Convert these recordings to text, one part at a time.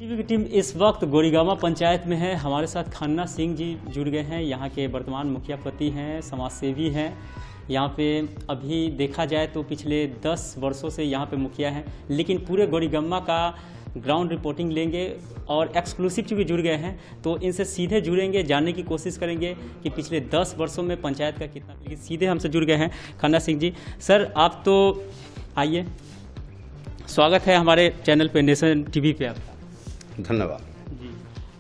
TV की team इस वक्त गोरीगामा पंचायत में है। हमारे साथ खन्ना सिंह जी जुड़ गए हैं। यहाँ के वर्तमान मुखिया पति हैं, समाजसेवी हैं। यहाँ पे अभी देखा जाए तो पिछले 10 वर्षों से यहाँ पे मुखिया हैं, लेकिन पूरे गोरीगामा का ग्राउंड रिपोर्टिंग लेंगे और एक्सक्लूसिव चूँकि जुड़ गए हैं तो इनसे सीधे जुड़ेंगे, जानने की कोशिश करेंगे कि पिछले 10 वर्षों में पंचायत का कितना। लेकिन सीधे हमसे जुड़ गए हैं खन्ना सिंह जी। सर आप तो आइए, स्वागत है हमारे चैनल पे, नेशन टीवी पे आपका। धन्यवाद जी।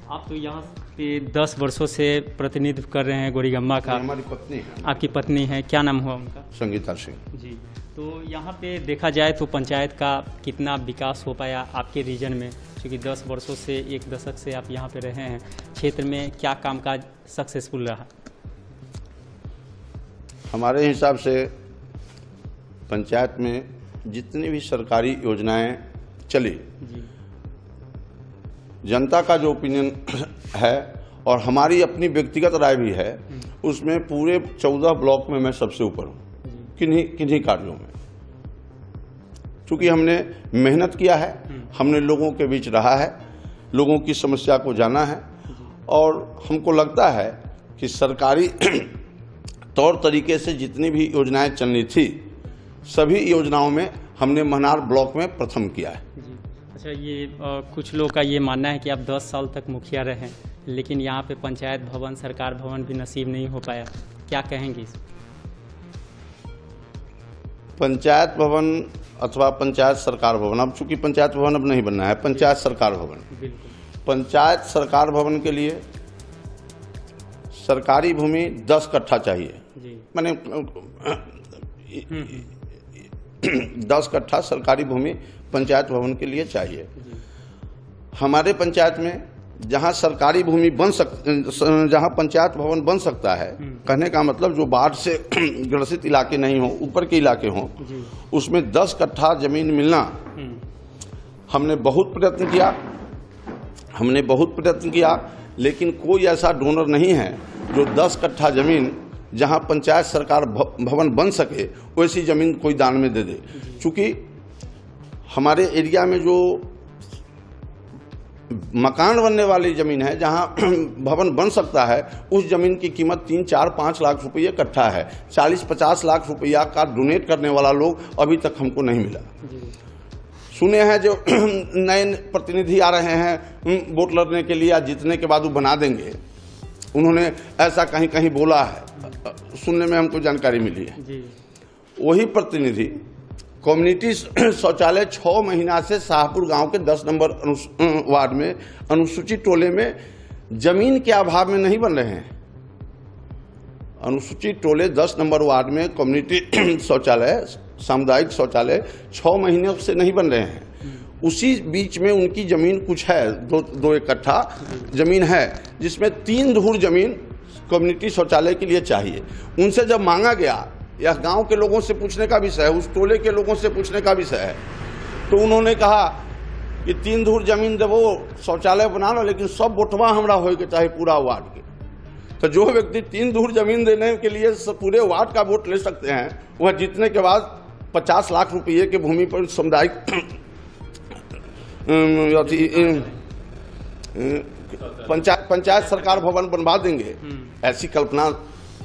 आप तो यहाँ पे 10 वर्षों से प्रतिनिधित्व कर रहे हैं गोरीगामा का। हमारी पत्नी है। आपकी पत्नी है, क्या नाम हुआ उनका? संगीता सिंह जी। तो यहाँ पे देखा जाए तो पंचायत का कितना विकास हो पाया आपके रीजन में, क्योंकि 10 वर्षों से, एक दशक से आप यहाँ पे रहे हैं, क्षेत्र में क्या कामकाज सक्सेसफुल रहा? हमारे हिसाब से पंचायत में जितनी भी सरकारी योजनाएं चली, जी। जनता का जो ओपिनियन है और हमारी अपनी व्यक्तिगत राय भी है, उसमें पूरे 14 ब्लॉक में मैं सबसे ऊपर हूँ किन्हीं कार्यों में। चूंकि हमने मेहनत किया है, हमने लोगों के बीच रहा है, लोगों की समस्या को जाना है और हमको लगता है कि सरकारी तौर तरीके से जितनी भी योजनाएं चलनी थी, सभी योजनाओं में हमने महनार ब्लॉक में प्रथम किया है। जी। अच्छा, ये कुछ लोगों का ये मानना है कि आप 10 साल तक मुखिया रहे, लेकिन यहाँ पे पंचायत भवन, सरकार भवन भी नसीब नहीं हो पाया, क्या कहेंगे इस? पंचायत भवन अथवा पंचायत सरकार भवन, अब चूंकि पंचायत भवन अब नहीं बनना है, पंचायत सरकार भवन। बिल्कुल। पंचायत सरकार भवन के लिए सरकारी भूमि 10 कट्ठा चाहिए। जी। माने 10 कट्ठा सरकारी भूमि पंचायत भवन के लिए चाहिए। हमारे पंचायत में जहां सरकारी भूमि जहां पंचायत भवन बन सकता है, कहने का मतलब जो बाढ़ से ग्रसित इलाके नहीं हो, ऊपर के इलाके हों, उसमें 10 कट्ठा जमीन मिलना, हमने बहुत प्रयत्न किया, लेकिन कोई ऐसा डोनर नहीं है जो 10 कट्ठा जमीन जहां पंचायत सरकार भवन बन सके वैसी जमीन कोई दान में दे दे। चूंकि हमारे एरिया में जो मकान बनने वाली जमीन है, जहां भवन बन सकता है, उस जमीन की कीमत 3, 4, 5 लाख रुपये कट्ठा है। 40-50 लाख रुपया का डोनेट करने वाला लोग अभी तक हमको नहीं मिला। सुने हैं जो नए प्रतिनिधि आ रहे हैं वोट लड़ने के लिए, जीतने के बाद वो बना देंगे, उन्होंने ऐसा कहीं कहीं बोला है, सुनने में हमको जानकारी मिली है। जी। वही प्रतिनिधि कम्युनिटी शौचालय 6 महीना से शाहपुर गांव के 10 नंबर वार्ड में अनुसूचित टोले में जमीन के अभाव में नहीं बन रहे हैं। अनुसूचित टोले 10 नंबर वार्ड में कम्युनिटी शौचालय, सामुदायिक शौचालय 6 महीने से नहीं बन रहे हैं। उसी बीच में उनकी जमीन कुछ है, 2 कट्ठा जमीन है, जिसमें 3 धूर जमीन कम्युनिटी शौचालय के लिए चाहिए। उनसे जब मांगा गया, यह गांव के लोगों से पूछने का विषय है, उस टोले के लोगों से पूछने का विषय है, तो उन्होंने कहा कि 3 धूर जमीन देवो, शौचालय बना लो, लेकिन सब वोटवा हमरा होके चाहे पूरा वार्ड के। तो जो व्यक्ति 3 धूर जमीन देने के लिए पूरे वार्ड का वोट ले सकते हैं, वह जीतने के बाद 50 लाख रुपये के भूमि पर सामुदायिक पंचायत सरकार भवन बनवा देंगे, ऐसी कल्पना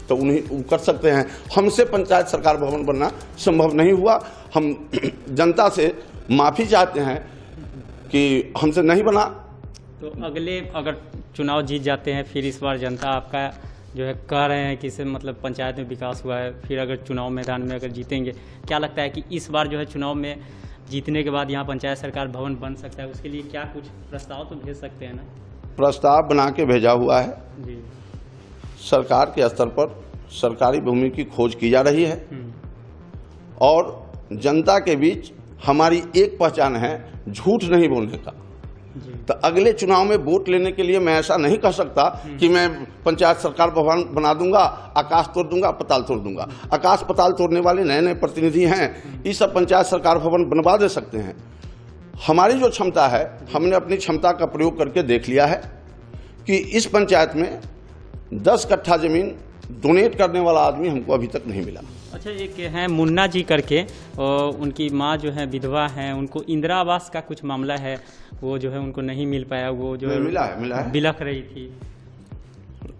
तो उन्हें कर सकते हैं। हमसे पंचायत सरकार भवन बनना संभव नहीं हुआ। हम जनता से माफी चाहते हैं कि हमसे नहीं बना। तो अगले अगर चुनाव जीत जाते हैं, फिर इस बार जनता आपका जो है कह रहे हैं कि इससे मतलब पंचायत में विकास हुआ है, फिर अगर चुनाव मैदान में अगर जीतेंगे, क्या लगता है कि इस बार जो है चुनाव में जीतने के बाद यहाँ पंचायत सरकार भवन बन सकता है? उसके लिए क्या कुछ प्रस्ताव तो भेज सकते हैं ना? प्रस्ताव बना के भेजा हुआ है जी। सरकार के स्तर पर सरकारी भूमि की खोज की जा रही है और जनता के बीच हमारी एक पहचान है झूठ नहीं बोलने का। तो अगले चुनाव में वोट लेने के लिए मैं ऐसा नहीं कह सकता कि मैं पंचायत सरकार भवन बना दूंगा, आकाश तोड़ दूंगा, पताल तोड़ दूंगा। आकाश पताल तोड़ने वाले नए नए प्रतिनिधि हैं, ये सब पंचायत सरकार भवन बनवा दे सकते हैं। हमारी जो क्षमता है, हमने अपनी क्षमता का प्रयोग करके देख लिया है कि इस पंचायत में 10 कट्ठा जमीन डोनेट करने वाला आदमी हमको अभी तक नहीं मिला। अच्छा, एक है मुन्ना जी करके, और उनकी माँ जो है विधवा हैं, उनको इंदिरा आवास का कुछ मामला है, वो जो है उनको नहीं मिल पाया, वो जो है मिला है बिलख रही थी।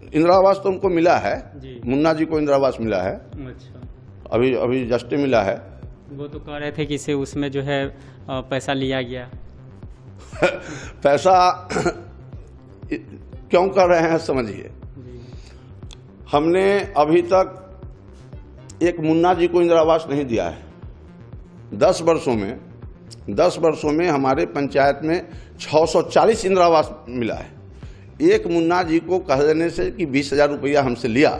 इंदिरा आवास तो उनको मिला है जी। मुन्ना जी को इंदिरा आवास मिला है। अच्छा, अभी जस्ट मिला है। वो तो कह रहे थे कि इसे उसमें जो है पैसा लिया गया। पैसा क्यों कर रहे हैं समझिए, हमने अभी तक एक मुन्ना जी को इंदिरा आवास नहीं दिया है। 10 वर्षों में हमारे पंचायत में 640 इंदिरा आवास मिला है। एक मुन्ना जी को कह देने से कि 20,000 रुपया हमसे लिया,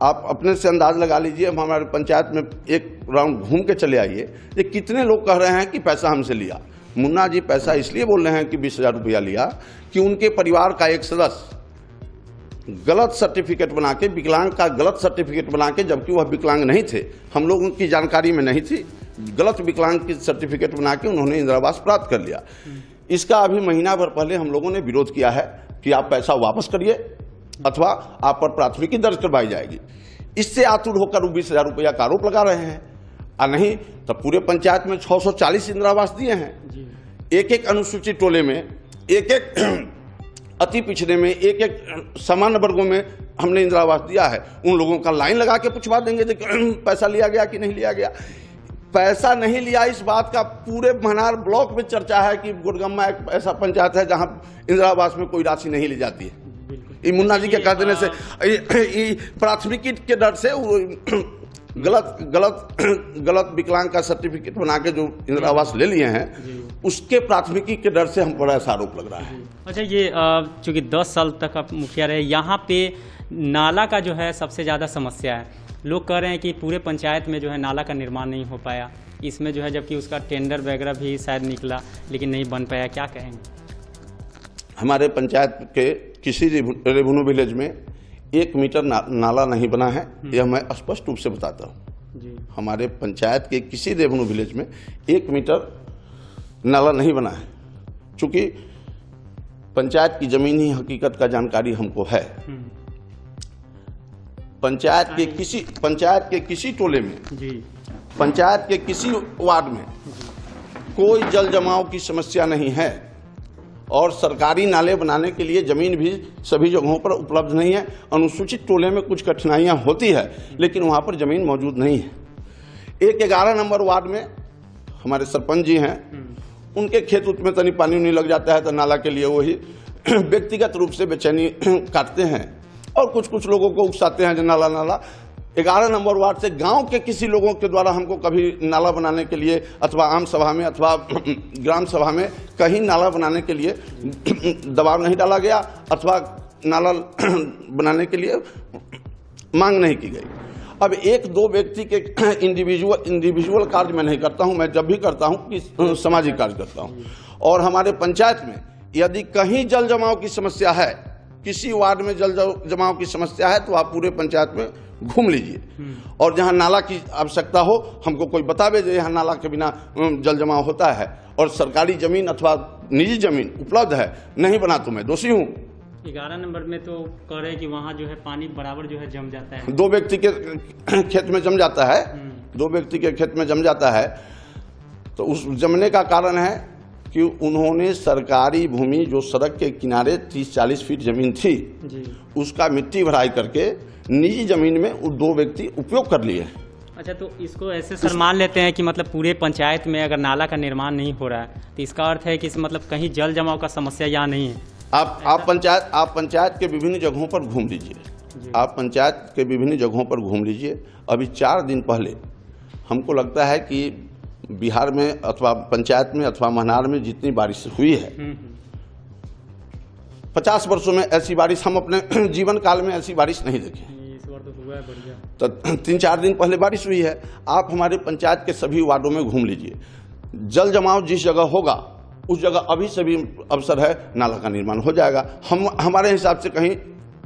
आप अपने से अंदाज लगा लीजिए। हम हमारे पंचायत में एक राउंड घूम के चले आइए, ये कितने लोग कह रहे हैं कि पैसा हमसे लिया। मुन्ना जी पैसा इसलिए बोल रहे हैं कि 20,000 रुपया लिया कि उनके परिवार का एक सदस्य गलत सर्टिफिकेट बना के, विकलांग का गलत सर्टिफिकेट बना के, जबकि वह विकलांग नहीं थे, हम लोगों की जानकारी में नहीं थी, गलत विकलांग की सर्टिफिकेट बना के उन्होंने इंदिरा आवास प्राप्त कर लिया। इसका अभी महीना भर पहले हम लोगों ने विरोध किया है कि आप पैसा वापस करिए अथवा आप पर प्राथमिकी दर्ज करवाई जाएगी। इससे आतुर होकर 20,000 रुपया का आरोप लगा रहे हैं, और नहीं तो पूरे पंचायत में 640 इंदिरा आवास दिए हैं। एक एक अनुसूचित टोले में, एक एक अति पिछड़े में, एक एक सामान्य वर्गों में हमने इंदिरा आवास दिया है। उन लोगों का लाइन लगा के पूछवा देंगे पैसा लिया गया कि नहीं लिया गया। पैसा नहीं लिया, इस बात का पूरे मनार ब्लॉक में चर्चा है कि गुड़गम्मा एक ऐसा पंचायत है जहां इंदिरा आवास में कोई राशि नहीं ली जाती है। ये मुन्ना जी के कह देने से, प्राथमिकी के डर से गलत विकलांग का सर्टिफिकेट बना के जो इंदिरा आवास ले लिए हैं, उसके प्राथमिकी के डर से हम पर ऐसा आरोप लग रहा है। अच्छा, ये चूंकि 10 साल तक आप मुखिया रहे, यहाँ पे नाला का जो है सबसे ज़्यादा समस्या है। लोग कह रहे हैं कि पूरे पंचायत में जो है नाला का निर्माण नहीं हो पाया इसमें जो है, जबकि उसका टेंडर वगैरह भी शायद निकला लेकिन नहीं बन पाया, क्या कहेंगे? हमारे पंचायत के किसी रेवेन्यू विलेज में 1 मीटर नाला नहीं बना है, यह मैं स्पष्ट रूप से बताता हूँ। हमारे पंचायत के किसी रेवेन्यू विलेज में 1 मीटर नाला नहीं बना है। चूंकि पंचायत की जमीनी हकीकत का जानकारी हमको है। पंचायत के किसी टोले में, पंचायत के किसी वार्ड में कोई जल जमाव की समस्या नहीं है, और सरकारी नाले बनाने के लिए जमीन भी सभी जगहों पर उपलब्ध नहीं है। अनुसूचित टोले में कुछ कठिनाइयां होती है, लेकिन वहां पर जमीन मौजूद नहीं है। एक 11 नंबर वार्ड में हमारे सरपंच जी हैं, उनके खेत उत में तनी पानी नहीं लग जाता है तो नाला के लिए वही व्यक्तिगत रूप से बेचैनी काटते हैं, और कुछ लोगों को उकसाते हैं जो नाला 11 नंबर वार्ड से गांव के किसी लोगों के द्वारा हमको कभी नाला बनाने के लिए अथवा आम सभा में अथवा ग्राम सभा में कहीं नाला बनाने के लिए दबाव नहीं डाला गया, अथवा नाला बनाने के लिए मांग नहीं की गई। अब 1-2 व्यक्ति के इंडिविजुअल कार्य मैं नहीं करता हूं, मैं जब भी करता हूं कि सामाजिक कार्य करता हूं। और हमारे पंचायत में यदि कहीं जल जमाव की समस्या है, किसी वार्ड में जल जमाव की समस्या है, तो आप पूरे पंचायत में घूम लीजिए, और जहां नाला की आवश्यकता हो हमको कोई बतावे जो यहाँ नाला के बिना जल जमाव होता है, और सरकारी जमीन अथवा निजी जमीन उपलब्ध है, नहीं बना तो मैं दोषी हूँ। 11 नंबर में तो कह रहे हैं कि वहाँ जो है पानी बराबर जो है जम जाता है, 2 व्यक्ति के खेत में जम जाता है, 2 व्यक्ति के खेत में जम जाता है। तो उस जमने का कारण है कि उन्होंने सरकारी भूमि जो सड़क के किनारे 30-40 फीट जमीन थी, उसका मिट्टी भराई करके निजी जमीन में वो 2 व्यक्ति उपयोग कर लिए। अच्छा, तो इसको ऐसे सर मान लेते हैं कि मतलब पूरे पंचायत में अगर नाला का निर्माण नहीं हो रहा है तो इसका अर्थ है कि मतलब कहीं जल जमाव का समस्या यहाँ नहीं है। आप पंचायत के विभिन्न जगहों पर घूम लीजिए, आप पंचायत के विभिन्न जगहों पर घूम लीजिए। अभी 4 दिन पहले हमको लगता है कि बिहार में अथवा पंचायत में अथवा मनार में जितनी बारिश हुई है, 50 वर्षों में ऐसी बारिश हम अपने जीवन काल में ऐसी बारिश नहीं देखे। इस बार तो हुआ है बढ़िया। तो 3-4 दिन पहले बारिश हुई है। आप हमारे पंचायत के सभी वार्डों में घूम लीजिए, जल जमाव जिस जगह होगा उस जगह अभी सभी अवसर है, नाला का निर्माण हो जाएगा। हमारे हिसाब से कहीं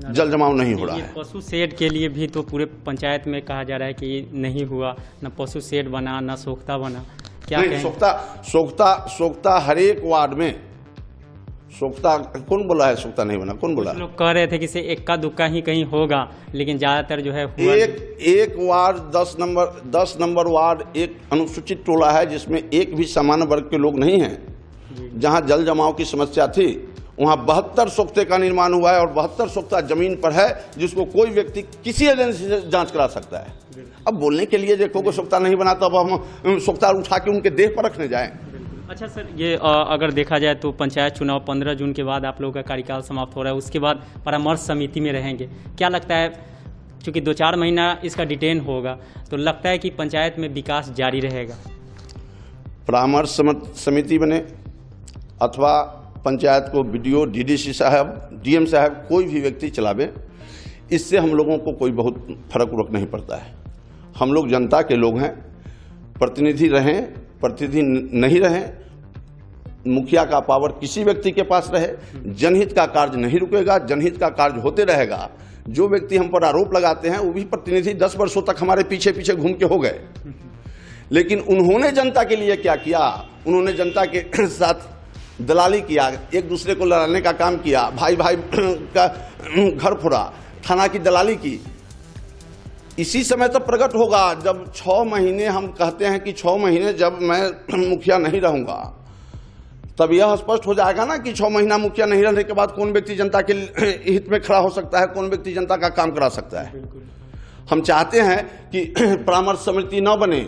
जल जमाव नहीं हो रहा है। पशु शेड के लिए भी तो पूरे पंचायत में कहा जा रहा है कि नहीं हुआ, न पशु शेड बना न सोख्ता बना, क्या कहें? सोख्ता हर एक वार्ड में सोख्ता कौन बोला है? सोख्ता नहीं बना, कौन बोला? कुछ लोग कह रहे थे कि से इक्का दुक्का ही कहीं होगा, लेकिन ज्यादातर जो है हुआ एक वार्ड 10 नंबर वार्ड एक अनुसूचित टोला है जिसमें एक भी सामान्य वर्ग के लोग नहीं हैं। जहां जल जमाव की समस्या थी वहां 72 सोख्ते का निर्माण हुआ है और 72 सोख्ता जमीन पर है जिसको कोई व्यक्ति किसी एजेंसी से जांच करा सकता है। अब बोलने के लिए देखो को सोख्ता नहीं बना तो अब हम सोख्ता उठा के उनके देह पर रखने जाएं। अच्छा सर, ये अगर देखा जाए तो पंचायत चुनाव 15 जून के बाद आप लोगों का कार्यकाल समाप्त हो रहा है, उसके बाद परामर्श समिति में रहेंगे। क्या लगता है, क्योंकि 2-4 महीना इसका डिटेन होगा, तो लगता है कि पंचायत में विकास जारी रहेगा? परामर्श समिति बने अथवा पंचायत को बीडीओ, डीडीसी साहब, डीएम साहब कोई भी व्यक्ति चलावे, इससे हम लोगों को कोई बहुत फर्क उर्क नहीं पड़ता है। हम लोग जनता के लोग हैं, प्रतिनिधि रहें प्रतिनिधि नहीं रहे, मुखिया का पावर किसी व्यक्ति के पास रहे, जनहित का कार्य नहीं रुकेगा, जनहित का कार्य होते रहेगा। जो व्यक्ति हम पर आरोप लगाते हैं वो भी प्रतिनिधि 10 वर्षों तक हमारे पीछे पीछे घूम के हो गए, लेकिन उन्होंने जनता के लिए क्या किया? उन्होंने जनता के साथ दलाली किया, एक दूसरे को लड़ाने का काम किया, भाई भाई का घर फोड़ा, थाना की दलाली की। इसी समय तो प्रकट होगा जब 6 महीने हम कहते हैं कि 6 महीने जब मैं मुखिया नहीं रहूंगा, तब यह स्पष्ट हो जाएगा ना कि 6 महीना मुखिया नहीं रहने के बाद कौन व्यक्ति जनता के हित में खड़ा हो सकता है, कौन व्यक्ति जनता का काम करा सकता है। हम चाहते हैं कि परामर्श समिति न बने,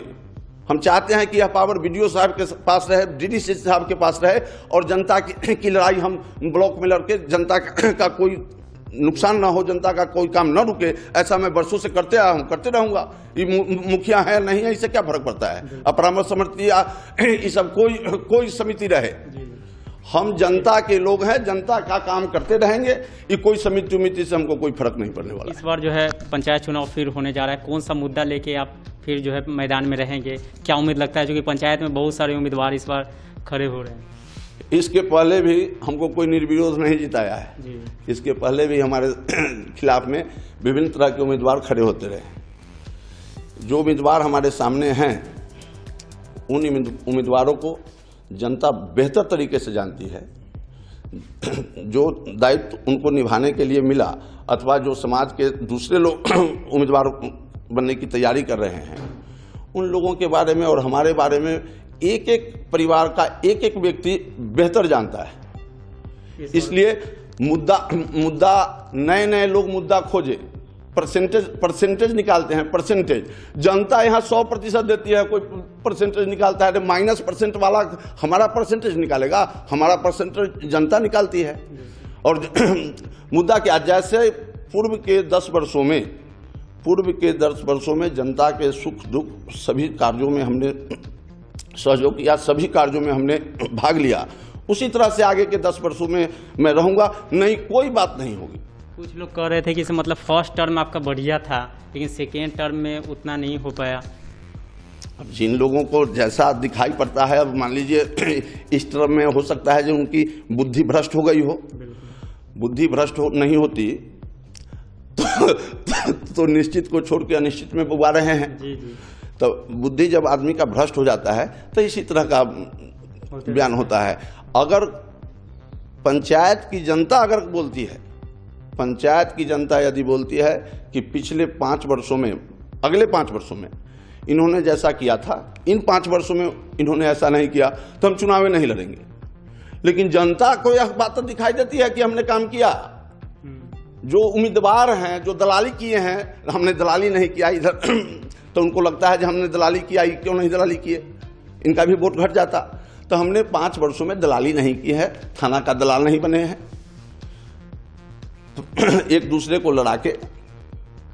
हम चाहते हैं कि यह पावर बीडीओ साहब के पास रहे, डीडीसी साहब के पास रहे और जनता की लड़ाई हम ब्लॉक में लड़के जनता का कोई नुकसान ना हो, जनता का कोई काम ना रुके, ऐसा मैं वर्षों से करते आया हूं, करते रहूंगा। ये मुखिया है नहीं है इससे क्या फर्क पड़ता है? अब परामर्श समिति ये सब कोई समिति रहे, हम जनता के लोग हैं, जनता का काम करते रहेंगे। ये कोई समिति उमिति से हमको कोई फर्क नहीं पड़ने वाला। इस बार जो है पंचायत चुनाव फिर होने जा रहा है, कौन सा मुद्दा लेके आप फिर जो है मैदान में रहेंगे? क्या उम्मीद लगता है, क्योंकि पंचायत में बहुत सारे उम्मीदवार इस बार खड़े हो रहे हैं? इसके पहले भी हमको कोई निर्विरोध नहीं जिताया है जी। इसके पहले भी हमारे खिलाफ में विभिन्न तरह के उम्मीदवार खड़े होते रहे। जो उम्मीदवार हमारे सामने हैं उन उम्मीदवारों को जनता बेहतर तरीके से जानती है। जो दायित्व उनको निभाने के लिए मिला अथवा जो समाज के दूसरे लोग उम्मीदवार बनने की तैयारी कर रहे हैं, उन लोगों के बारे में और हमारे बारे में एक एक परिवार का एक एक व्यक्ति बेहतर जानता है। इसलिए मुद्दा नए लोग मुद्दा खोजे, परसेंटेज निकालते हैं। परसेंटेज जनता यहाँ 100% देती है, कोई परसेंटेज निकालता है, -% वाला हमारा परसेंटेज निकालेगा? हमारा परसेंटेज जनता निकालती है। और मुद्दा क्या, जैसे पूर्व के 10 वर्षों में जनता के सुख दुख सभी कार्यों में हमने सहयोग किया, सभी कार्यों में हमने भाग लिया, उसी तरह से आगे के 10 वर्षों में मैं रहूंगा। नहीं, कोई बात नहीं होगी। कुछ लोग कह रहे थे कि मतलब फर्स्ट टर्म आपका बढ़िया था, लेकिन सेकेंड टर्म में उतना नहीं हो पाया। अब जिन लोगों को जैसा दिखाई पड़ता है, अब मान लीजिए इस टर्म में हो सकता है जो उनकी बुद्धि भ्रष्ट हो गई हो। बुद्धि भ्रष्ट नहीं होती तो निश्चित को छोड़ के अनिश्चित में बुआ रहे हैं। जी। तो बुद्धि जब आदमी का भ्रष्ट हो जाता है तो इसी तरह का बयान होता है। अगर पंचायत की जनता अगर बोलती है, पंचायत की जनता यदि बोलती है कि पिछले 5 वर्षों में, अगले 5 वर्षों में इन्होंने जैसा किया था, इन 5 वर्षों में इन्होंने ऐसा नहीं किया, तो हम चुनाव में नहीं लड़ेंगे। लेकिन जनता को यह बात तो दिखाई देती है कि हमने काम किया। जो उम्मीदवार हैं, जो दलाली किए हैं, हमने दलाली नहीं किया इधर तो उनको लगता है कि हमने दलाली किया, क्यों नहीं दलाली किए, इनका भी वोट घट जाता। तो हमने 5 वर्षों में दलाली नहीं की है, थाना का दलाल नहीं बने हैं। एक दूसरे को लड़ा के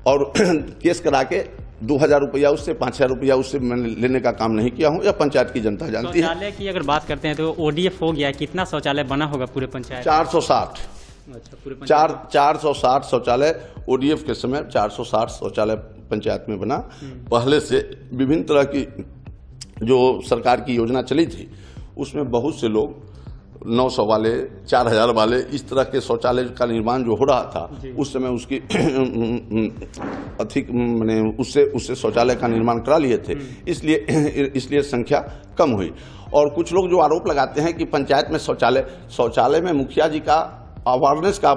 और केस करा के 2000 रुपया उससे, 5000 रुपया उससे मैंने लेने का काम नहीं किया हूँ। या पंचायत की जनता जानती है। शौचालय की अगर बात करते हैं तो ODF हो गया, कितना शौचालय बना होगा पूरे पंचायत? 460। अच्छा, पूरे 460 शौचालय ODF के समय 460 शौचालय पंचायत में बना। पहले से विभिन्न तरह की जो सरकार की योजना चली थी उसमें बहुत से लोग 900 वाले, 4000 वाले, इस तरह के शौचालय का निर्माण जो हो रहा था उस समय उसकी अधिक मैंने उससे शौचालय का निर्माण करा लिए थे, इसलिए संख्या कम हुई। और कुछ लोग जो आरोप लगाते हैं कि पंचायत में शौचालय में मुखिया जी का अवेयरनेस का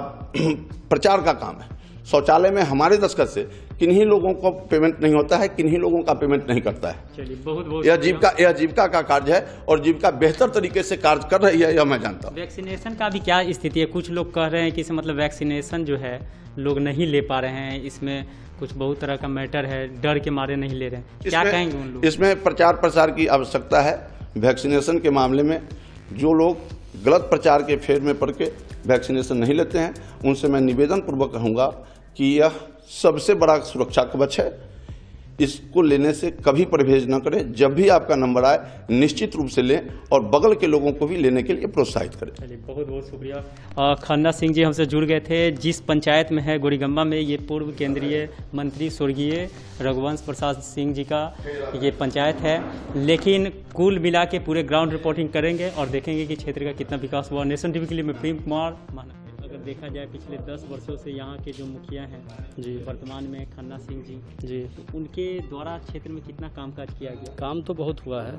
प्रचार का काम है। शौचालय में हमारे दस्तखत से किन्हीं लोगों को पेमेंट नहीं होता है, किन्हीं लोगों का पेमेंट नहीं करता है। चलिए, बहुत यह जीविका का कार्य है और जीविका बेहतर तरीके से कार्य कर रही है, यह मैं जानता हूँ। वैक्सीनेशन का भी क्या स्थिति है? कुछ लोग कह रहे हैं कि मतलब वैक्सीनेशन जो है लोग नहीं ले पा रहे हैं, इसमें कुछ बहुत तरह का मैटर है, डर के मारे नहीं ले रहे हैं, क्या कहेंगे उन लोग? इसमें प्रचार प्रसार की आवश्यकता है। वैक्सीनेशन के मामले में जो लोग गलत प्रचार के फेर में पड़ के वैक्सीनेशन नहीं लेते हैं, उनसे मैं निवेदन पूर्वक कहूँगा कि यह सबसे बड़ा सुरक्षा कवच है, इसको लेने से कभी परहेज न करें। जब भी आपका नंबर आए निश्चित रूप से लें और बगल के लोगों को भी लेने के लिए प्रोत्साहित करें। चलिए, बहुत बहुत शुक्रिया। खन्ना सिंह जी हमसे जुड़ गए थे। जिस पंचायत में है गोरीगम्बा में, ये पूर्व केंद्रीय मंत्री स्वर्गीय रघुवंश प्रसाद सिंह जी का ये पंचायत है, लेकिन कुल मिला के पूरे ग्राउंड रिपोर्टिंग करेंगे और देखेंगे कि क्षेत्र का कितना विकास हुआ। नेशन टीवी के लिए मैं प्रेम कुमार माना। अगर देखा जाए पिछले 10 वर्षों से यहाँ के जो मुखिया हैं जी, वर्तमान में खन्ना सिंह जी, तो उनके द्वारा क्षेत्र में कितना कामकाज किया गया? काम तो बहुत हुआ है,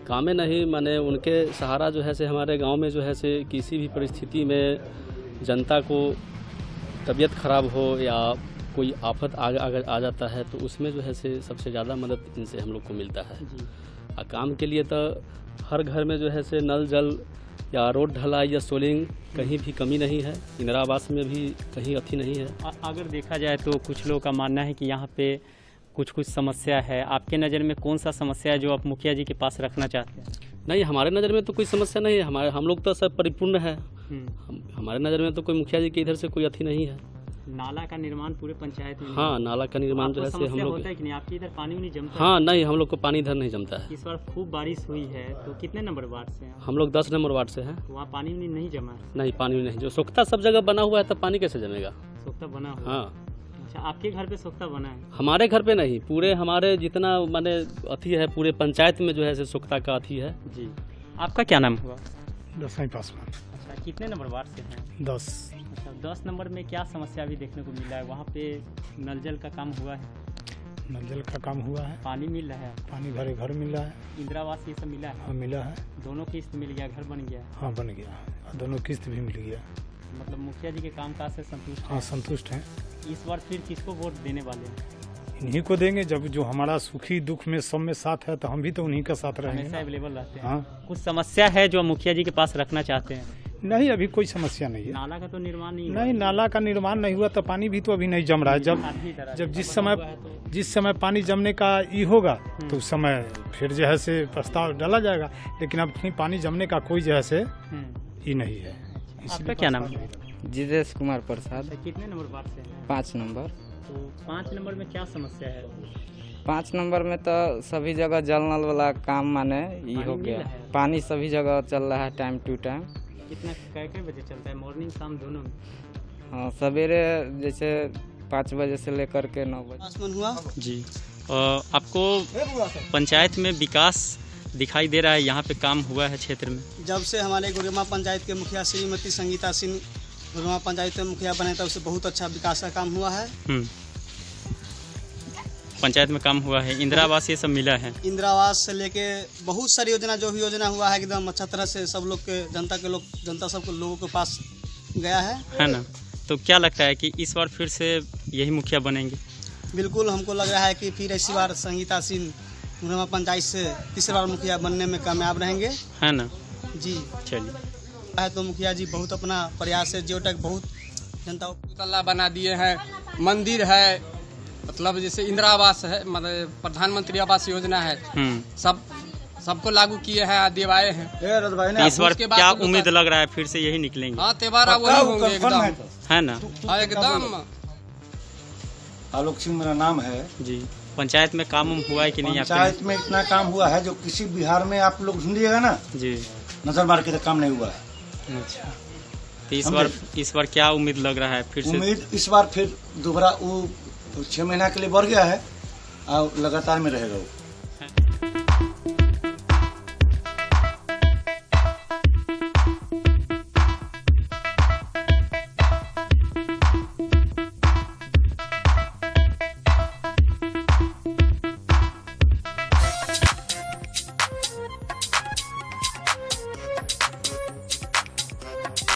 कामें नहीं माने उनके सहारा जो है से हमारे गांव में जो है से किसी भी परिस्थिति में जनता को तबीयत खराब हो या कोई आफत आ जाता है तो उसमें जो है से सबसे ज़्यादा मदद इनसे हम लोग को मिलता है। और काम के लिए तो हर घर में जो है से नल जल या रोड ढलाई या सोलिंग कहीं भी कमी नहीं है, इंदिरा आवास में भी कहीं अथी नहीं है। अगर देखा जाए तो कुछ लोगों का मानना है कि यहाँ पे कुछ समस्या है। आपके नज़र में कौन सा समस्या है जो आप मुखिया जी के पास रखना चाहते हैं? नहीं, हमारे नज़र में तो कोई समस्या नहीं है, हम लोग तो सब परिपूर्ण है। हमारे नज़र में तो कोई मुखिया जी के इधर से कोई अथी नहीं है। नाला का निर्माण पूरे पंचायत में? हाँ, नाला का निर्माण जो है से हम लोग होता है कि नहीं, आपके इधर पानी नहीं जमता? हाँ, नहीं, हम लोग को पानी इधर नहीं जमता है। इस बार खूब बारिश हुई है, तो कितने नंबर वार्ड से हैं? हम लोग 10 नंबर वार्ड से हैं। वहाँ पानी नहीं जमा है? नहीं, पानी नहीं, जो सोख्ता सब जगह बना हुआ है तब पानी कैसे जमेगा? सोख्ता बना हुआ? हाँ। अच्छा, आपके घर पे सोख्ता बना है? हमारे घर पे नहीं, पूरे हमारे जितना माने अथी है पूरे पंचायत में जो है सोख्ता का अथी है। जी, आपका क्या नाम हुआ? दसवीं पासवान। अच्छा, कितने नंबर वार्ड से हैं? 10। अच्छा, 10 नंबर में क्या समस्या भी देखने को मिला है? वहाँ पे नल जल का काम हुआ है? नल जल का काम हुआ है, पानी मिल रहा है? पानी घरे घर मिल रहा है। इंदिरा आवास ये सब मिला है? हाँ, मिला है। दोनों किस्त मिल गया, घर बन गया? हाँ, बन गया, दोनों किस्त भी मिल गया। मतलब मुखिया जी के कामकाज से संतुष्ट? हाँ, संतुष्ट हैं। इस बार फिर किसको वोट देने वाले हैं? इन्हीं को देंगे, जब जो हमारा सुखी दुख में सब में साथ है तो हम भी तो उन्हीं का साथ रहेंगे। हमेशा अवेलेबल रहते हैं। हाँ। कुछ समस्या है जो मुखिया जी के पास रखना चाहते हैं? नहीं, अभी कोई समस्या नहीं है। नाला का तो निर्माण नहीं, नाला का निर्माण नहीं हुआ तो पानी भी तो अभी नहीं जम रहा है। जब जिस समय पानी जमने का ये होगा तो उस समय फिर जो है से प्रस्ताव डाला जाएगा, लेकिन अब पानी जमने का कोई जो है से ये नहीं है। आपका क्या नाम है? जितेश कुमार प्रसाद। कितने नंबर वार्ड से हैं? 5 नंबर। तो 5 नंबर में क्या समस्या है? 5 नंबर में तो सभी जगह जल नल वाला काम माने ये हो गया, पानी सभी जगह चल रहा है टाइम टू टाइम। कितना कै बजे चलता है? मॉर्निंग शाम दोनों में? हाँ, सवेरे जैसे 5 बजे से लेकर के 9 बजे। हुआ जी। आपको पंचायत में विकास दिखाई दे रहा है? यहाँ पे काम हुआ है क्षेत्र में? जब से हमारे गोरीगम्बा पंचायत के मुखिया श्रीमती संगीता सिंह गोरीगम्बा पंचायत के मुखिया बने तब से बहुत अच्छा विकास का काम हुआ है। पंचायत में काम हुआ है, इंदिरा आवास ये सब मिला है। इंदिरा आवास से लेके बहुत सारी योजना, जो भी योजना हुआ है एकदम अच्छा तरह से सब लोग के जनता सब लोगों के पास गया है ना। तो क्या लगता है कि इस बार फिर से यही मुखिया बनेंगे? बिल्कुल, हमको लग रहा है कि फिर इसी बार संगीता सिंह गोरीगम्बा पंचायत से तीसरी बार मुखिया बनने में कामयाब रहेंगे, है ना जी। चलिए, तो मुखिया जी बहुत अपना प्रयास है, जियो तक बहुत जनता तल्ला बना दिए हैं, मंदिर है, मतलब जैसे इंदिरा आवास है, मतलब प्रधानमंत्री आवास योजना है, सबको लागू किए हैं, दिवाए हैं। इस बार क्या उम्मीद लग रहा है फिर से यही निकलेंगे? हाँ, त्योहार वही होंगे एकदम, है ना? हाँ, एकदम। आलोक सिंह मेरा नाम है जी। पंचायत में काम हुआ है कि नहीं? पंचायत में इतना काम हुआ है जो किसी बिहार में आप लोग ढूंढिएगा ना जी, नजर मार के तो काम नहीं हुआ है। अच्छा, तो इस बार क्या उम्मीद लग रहा है फिर से? उम्मीद इस बार फिर दोबारा वो 6 महीना के लिए बढ़ गया है और लगातार में रहेगा वो।